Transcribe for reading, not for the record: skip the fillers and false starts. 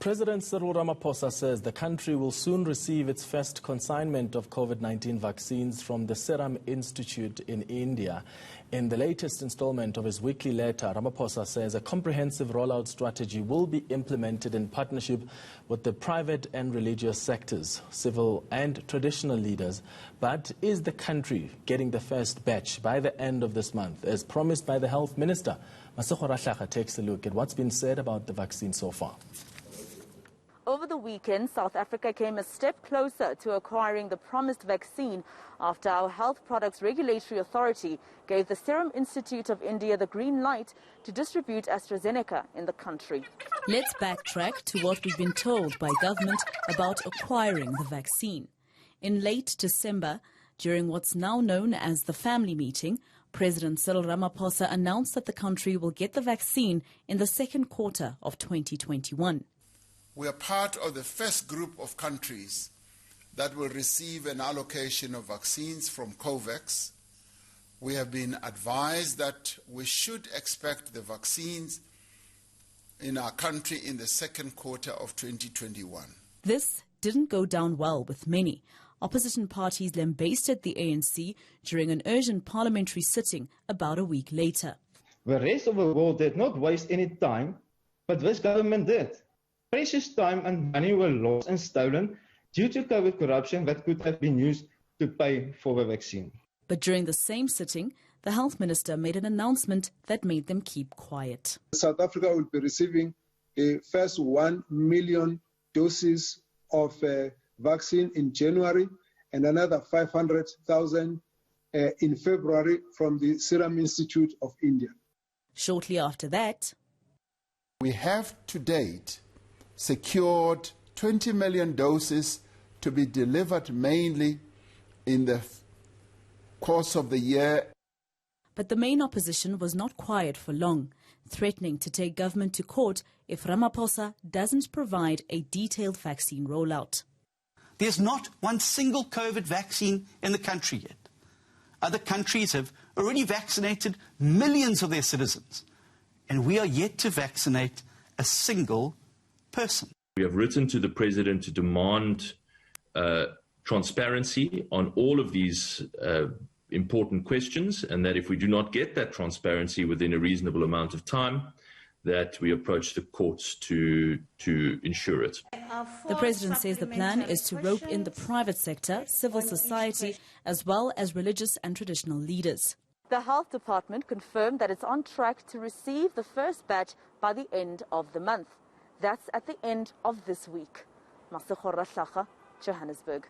President Cyril Ramaphosa says the country will soon receive its first consignment of COVID-19 vaccines from the Serum Institute in India. In the latest installment of his weekly letter, Ramaphosa says a comprehensive rollout strategy will be implemented in partnership with the private and religious sectors, civil and traditional leaders. But is the country getting the first batch by the end of this month, as promised by the Health Minister? Masego Rahlaga takes a look at what's been said about the vaccine so far. Over the weekend, South Africa came a step closer to acquiring the promised vaccine after our Health Products Regulatory Authority gave the Serum Institute of India the green light to distribute AstraZeneca in the country. Let's backtrack to what we've been told by government about acquiring the vaccine. In late December, during what's now known as the family meeting, President Cyril Ramaphosa announced that the country will get the vaccine in the second quarter of 2021. We are part of the first group of countries that will receive an allocation of vaccines from COVAX. We have been advised that we should expect the vaccines in our country in the second quarter of 2021. This didn't go down well with many. Opposition parties lambasted the ANC during an urgent parliamentary sitting about a week later. The rest of the world did not waste any time, but this government did. Precious time and money were lost and stolen due to COVID corruption that could have been used to pay for the vaccine. But during the same sitting, the health minister made an announcement that made them keep quiet. South Africa will be receiving the first 1 million doses of vaccine in January and another 500,000 in February from the Serum Institute of India. Shortly after that, we have to date secured 20 million doses to be delivered mainly in the course of the year. But the main opposition was not quiet for long, threatening to take government to court if Ramaphosa doesn't provide a detailed vaccine rollout. There's not one single COVID vaccine in the country yet. Other countries have already vaccinated millions of their citizens, and we are yet to vaccinate a single person. We have written to the President to demand transparency on all of these important questions, and that if we do not get that transparency within a reasonable amount of time, that we approach the courts to ensure it. The President says the plan is to rope in the private sector, civil society, as well as religious and traditional leaders. The Health Department confirmed that it's on track to receive the first batch by the end of the month. That's at the end of this week. Masego Rahlaga, Johannesburg.